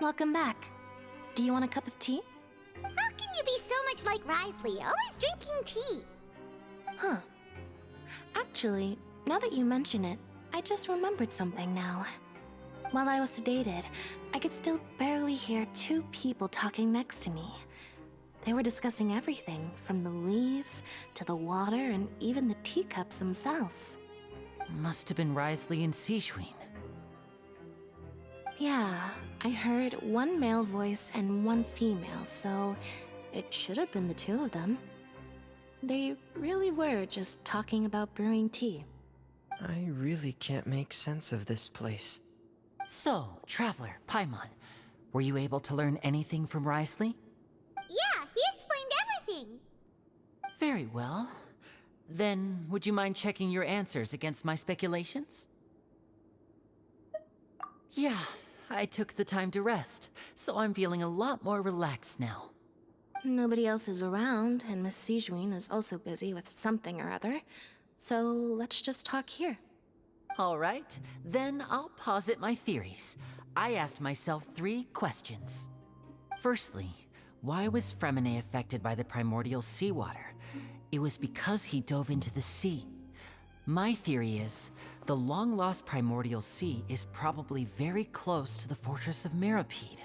welcome back. Do you want a cup of tea? How can you be so much like Risley, always drinking tea? Huh. Actually, now that you mention it, I just remembered something now. While I was sedated, I could still barely hear two people talking next to me. They were discussing everything, from the leaves to the water and even the teacups themselves. Must have been Risley and Sijun. Yeah, I heard one male voice and one female, so it should have been the two of them. They really were just talking about brewing tea. I really can't make sense of this place. So, Traveler, Paimon, were you able to learn anything from Risley? Yeah, he explained everything. Very well. Then, would you mind checking your answers against my speculations? Yeah, I took the time to rest, so I'm feeling a lot more relaxed now. Nobody else is around, and Miss Sijun is also busy with something or other, so let's just talk here. All right, then I'll posit my theories. I asked myself 3 questions. Firstly, why was Fremine affected by the primordial seawater? It was because he dove into the sea. My theory is, the long-lost primordial sea is probably very close to the fortress of Meropide.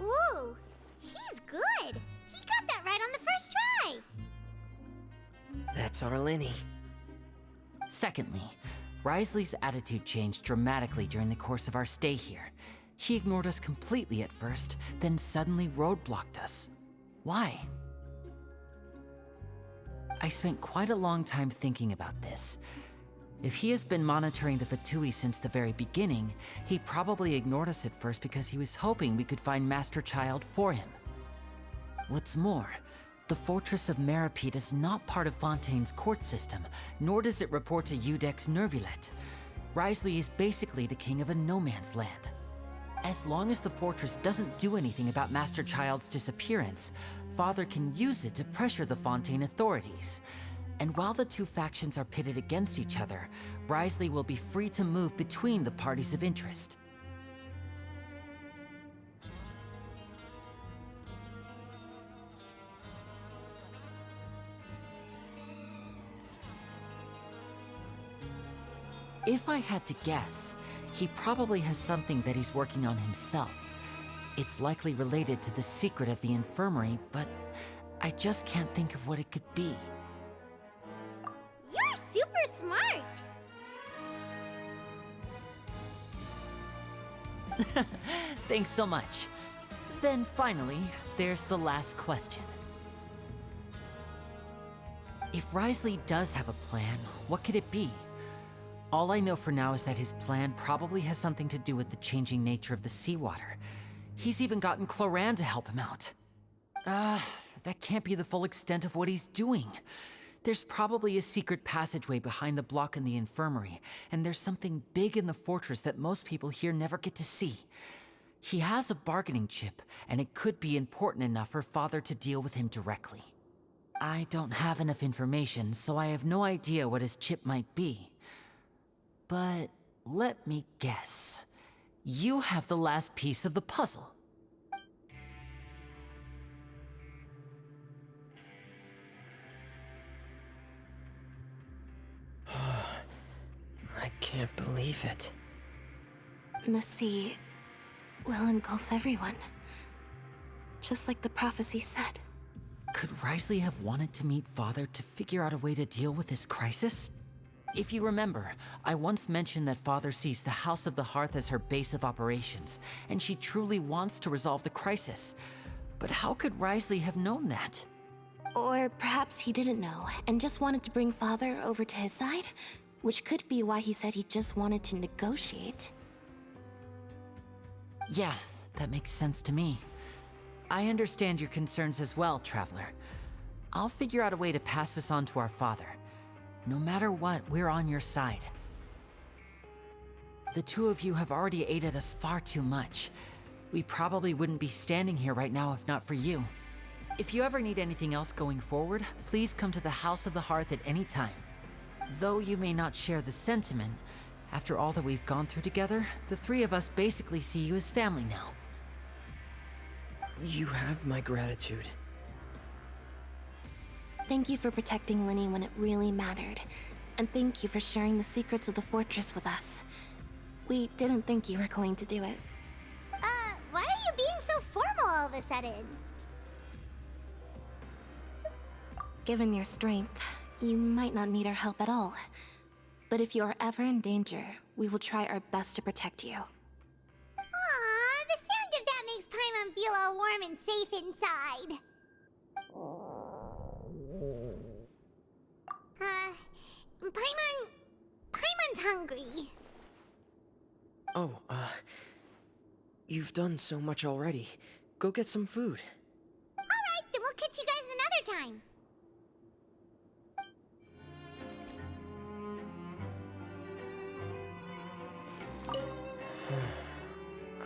Ooh, he's good. He got that right on the first try. That's Arlini. Secondly, Risley's attitude changed dramatically during the course of our stay here. He ignored us completely at first, then suddenly roadblocked us. Why? I spent quite a long time thinking about this. If he has been monitoring the Fatui since the very beginning, he probably ignored us at first because he was hoping we could find Master Child for him. What's more, the Fortress of Meropide is not part of Fontaine's court system, nor does it report to Udex Nervulet. Risley is basically the king of a no-man's land. As long as the fortress doesn't do anything about Master Child's disappearance, Father can use it to pressure the Fontaine authorities. And while the two factions are pitted against each other, Risley will be free to move between the parties of interest. If I had to guess, he probably has something that he's working on himself. It's likely related to the secret of the infirmary, but I just can't think of what it could be. You're super smart. Thanks so much. Then finally, there's the last question. If Risley does have a plan, what could it be? All I know for now is that his plan probably has something to do with the changing nature of the seawater. He's even gotten Cloran to help him out. That can't be the full extent of what he's doing. There's probably a secret passageway behind the block in the infirmary, and there's something big in the fortress that most people here never get to see. He has a bargaining chip, and it could be important enough for Father to deal with him directly. I don't have enough information, so I have no idea what his chip might be. But let me guess. You have the last piece of the puzzle. I can't believe it. The sea will engulf everyone, just like the prophecy said. Could Risley have wanted to meet Father to figure out a way to deal with this crisis? If you remember, I once mentioned that Father sees the House of the Hearth as her base of operations, and she truly wants to resolve the crisis. But how could Risley have known that? Or perhaps he didn't know, and just wanted to bring Father over to his side? Which could be why he said he just wanted to negotiate. Yeah, that makes sense to me. I understand your concerns as well, Traveler. I'll figure out a way to pass this on to our father. No matter what, we're on your side. The two of you have already aided us far too much. We probably wouldn't be standing here right now if not for you. If you ever need anything else going forward, please come to the House of the Hearth at any time. Though you may not share the sentiment, After all that we've gone through together, the three of us basically see you as family now. You have my gratitude. Thank you for protecting Linny when it really mattered. And thank you for sharing the secrets of the fortress with us. We didn't think you were going to do it. Why are you being so formal all of a sudden? Given your strength, you might not need our help at all. But if you are ever in danger, we will try our best to protect you. Aww, the sound of that makes Paimon feel all warm and safe inside. Paimon's hungry. Oh, you've done so much already. Go get some food. Alright, then we'll catch you guys another time.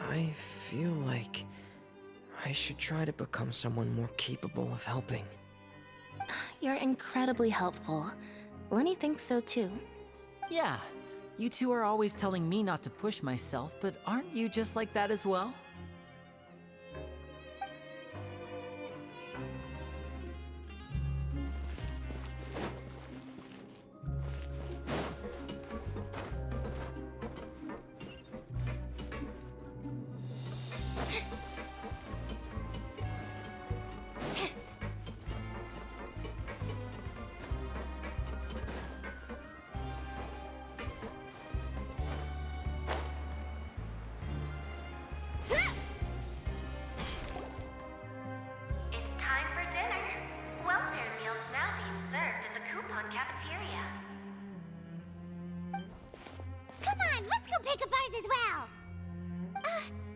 I feel like I should try to become someone more capable of helping. You're incredibly helpful. Lenny thinks so too. Yeah, you two are always telling me not to push myself, but aren't you just like that as well? It's time for dinner. Welfare meals now being served in the coupon cafeteria. Come on, let's go pick up ours as well.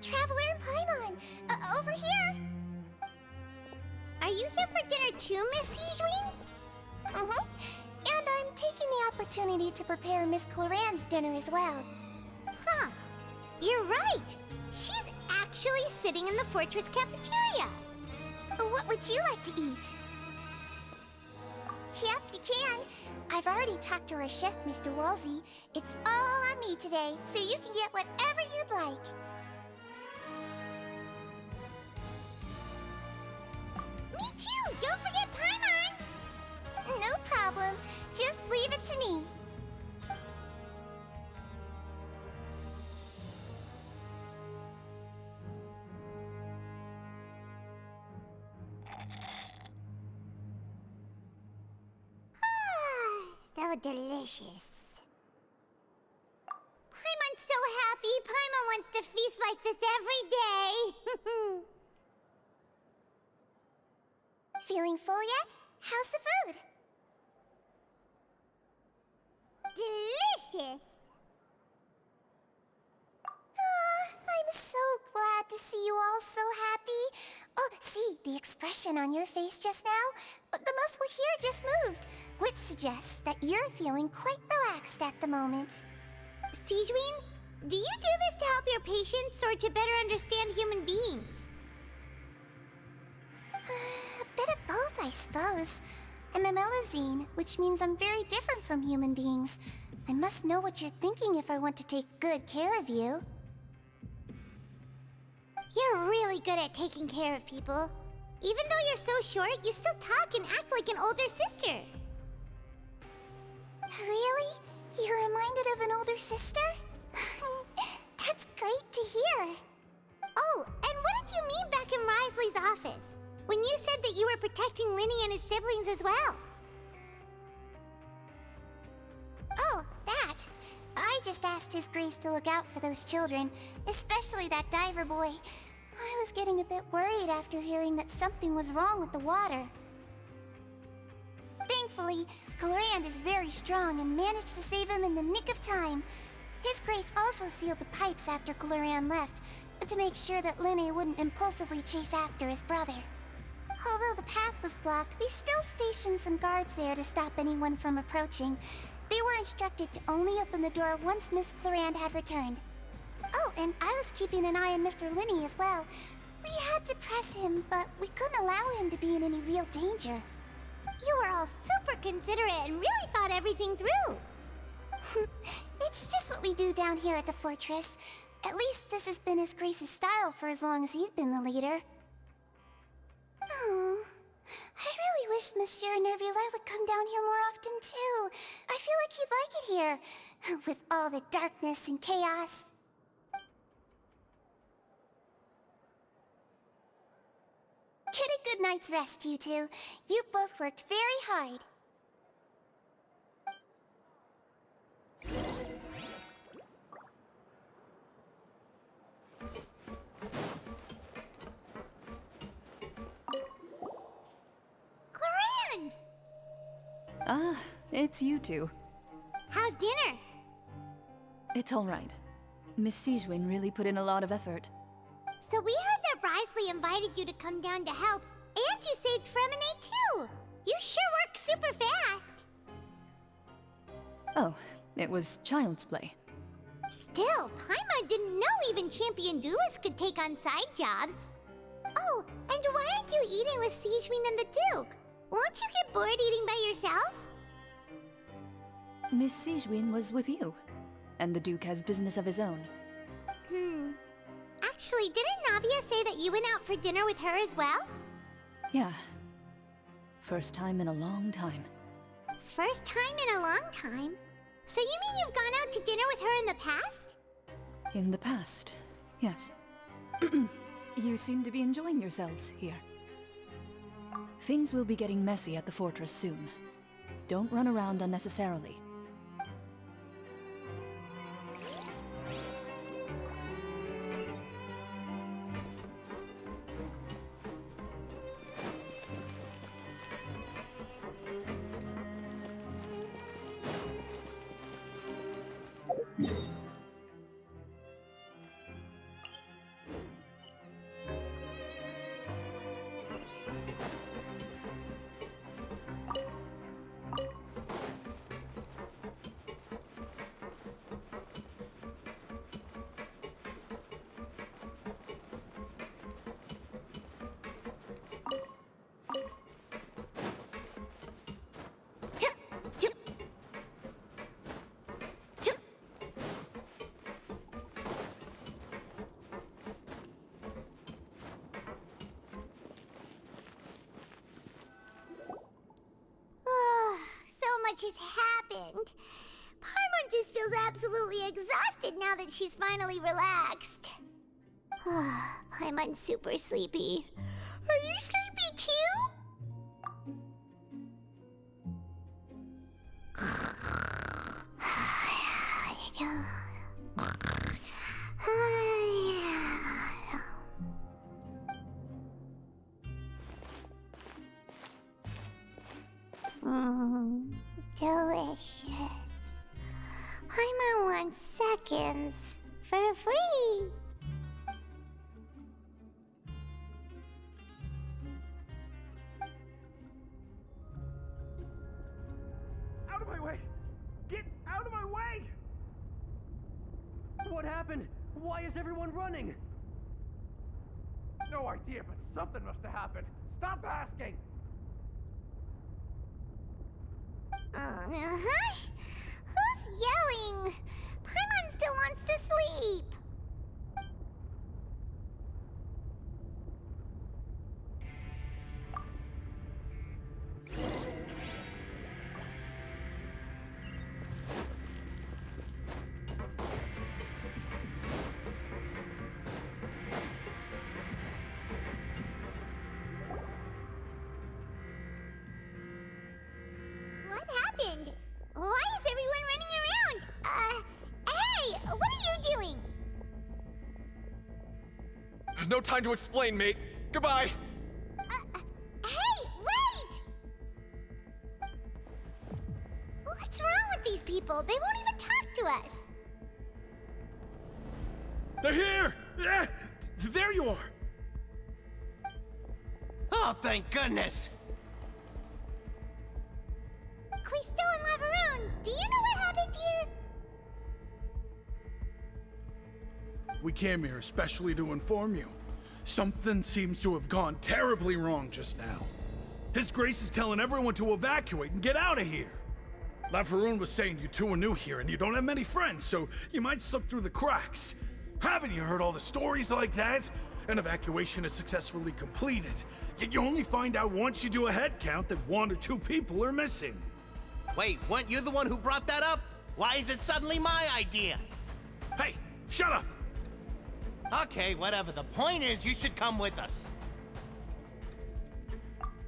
Traveler and Paimon, over here. Are you here for dinner too, Miss Sijwin? And I'm taking the opportunity to prepare Miss Cloran's dinner as well. Huh. You're right. She's actually sitting in the fortress cafeteria. What would you like to eat? Yep, you can. I've already talked to our chef, Mr. Wolsey. It's all on me today, so you can get whatever you'd like. Me too! Don't forget Paimon! No problem. Just leave it to me. So delicious. Paimon's so happy. Paimon wants to feast like this every day. Feeling full yet? How's the food? Delicious. I'm so glad to see you all so happy. Oh, see, the expression on your face just now? The muscle here just moved, which suggests that you're feeling quite relaxed at the moment. Sijwin, do you do this to help your patients or to better understand human beings? A bit of both, I suppose. I'm a Melazine, which means I'm very different from human beings. I must know what you're thinking if I want to take good care of you. You're really good at taking care of people. Even though you're so short, you still talk and act like an older sister. Really? You're reminded of an older sister? That's great to hear. Oh, and what did you mean back in Risley's office? When you said that you were protecting Linny and his siblings as well. Oh, that. I just asked His Grace to look out for those children, especially that diver boy. I was getting a bit worried after hearing that something was wrong with the water. Thankfully, Clorand is very strong and managed to save him in the nick of time. His Grace also sealed the pipes after Clorand left, to make sure that Linne wouldn't impulsively chase after his brother. Although the path was blocked, we still stationed some guards there to stop anyone from approaching. They were instructed to only open the door once Miss Clorand had returned. Oh, and I was keeping an eye on Mr. Linne as well. We had to press him, but we couldn't allow him to be in any real danger. You were all super considerate and really thought everything through. It's just what we do down here at the fortress. At least this has been His Grace's style for as long as he's been the leader. Oh, I really wish Monsieur Nervula would come down here more often too. I feel like he'd like it here, with all the darkness and chaos. Get a good night's rest, you two. You've both worked very hard. Clorand! Ah, it's you two. How's dinner? It's all right. Miss Sigewinne really put in a lot of effort. So we heard that Wriothesley invited you to come down to help, and you saved Fremonade too! You sure work super fast! Oh, it was child's play. Still, Paimon didn't know even champion duelists could take on side jobs. Oh, and why aren't you eating with Sigewinne and the Duke? Won't you get bored eating by yourself? Miss Sigewinne was with you, and the Duke has business of his own. Actually, didn't Navia say that you went out for dinner with her as well? Yeah. First time in a long time. First time in a long time? So you mean you've gone out to dinner with her in the past? In the past, yes. You seem to be enjoying yourselves here. Things will be getting messy at the fortress soon. Don't run around unnecessarily. Much has happened. Paimon just feels absolutely exhausted now that she's finally relaxed. Paimon's super sleepy. Are you sleepy too? Delicious. Paimon wants seconds for free. Out of my way! Get out of my way! What happened? Why is everyone running? No idea, but something must have happened. Stop asking! Who's yelling? Paimon still wants to sleep. What happened? Why is everyone running around? Hey! What are you doing? No time to explain, mate. Goodbye! Hey! Wait! What's wrong with these people? They won't even talk to us. They're here! Yeah! There you are! Oh, thank goodness! Quisto and Lavaroon, do you know what happened here? We came here especially to inform you. Something seems to have gone terribly wrong just now. His Grace is telling everyone to evacuate and get out of here. Laveroon was saying you two are new here and you don't have many friends, so you might slip through the cracks. Haven't you heard all the stories like that? An evacuation is successfully completed, yet you only find out once you do a head count that 1 or 2 people are missing. Wait, weren't you the one who brought that up? Why is it suddenly my idea? Hey, shut up! Okay, whatever. The point is, you should come with us.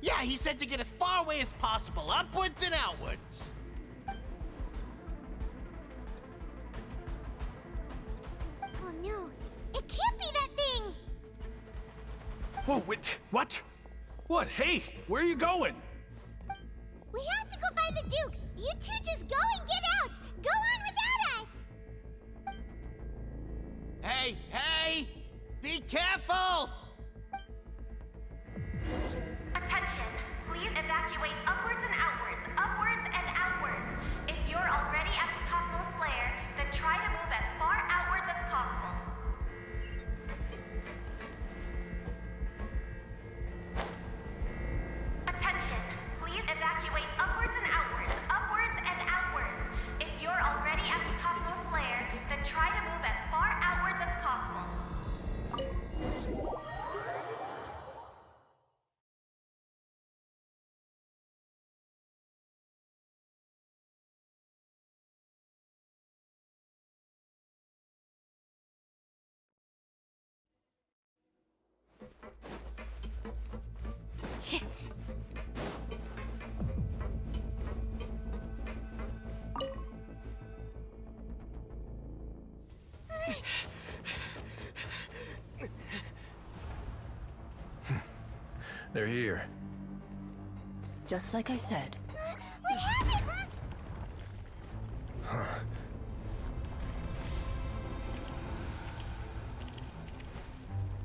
Yeah, he said to get as far away as possible, upwards and outwards. Oh no, it can't be that thing! Whoa, wait, what? What? Hey, where are you going? We have to go find the Duke! You two just go and get out! Go on without us! Hey, hey! Be careful! Attention! Please evacuate upwards and outwards, upwards and outwards. If you're already at the topmost layer, then try to move as far outwards as possible. Attention! Please evacuate upwards and outwards, upwards and outwards. If you're already at the topmost layer, then try to move as far outwards as possible. They're here. Just like I said. We have it!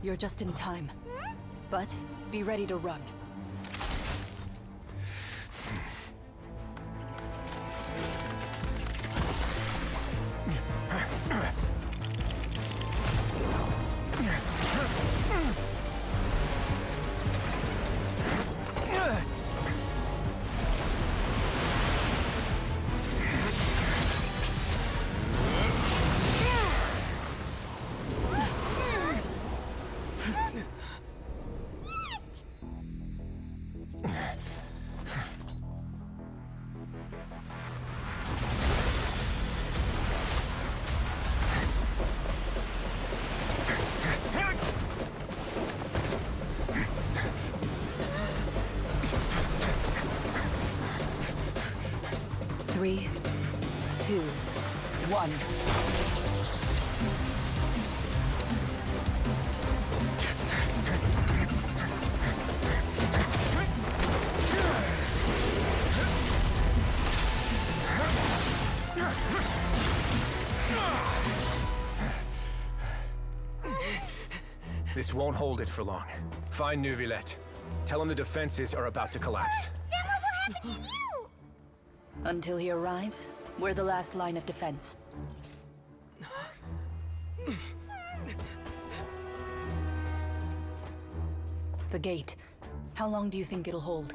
You're just in time. But be ready to run. Three, 2, 1. This won't hold it for long. Find Neuvillette. Tell him the defenses are about to collapse. Then what will happen to you? Until he arrives, we're the last line of defense. The gate. How long do you think it'll hold?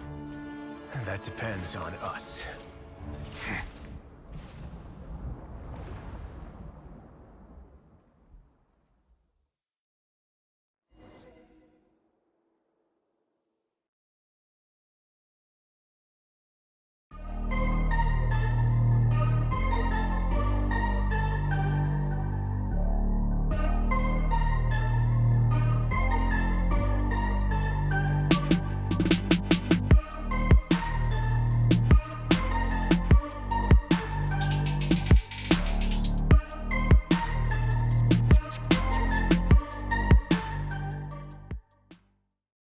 That depends on us.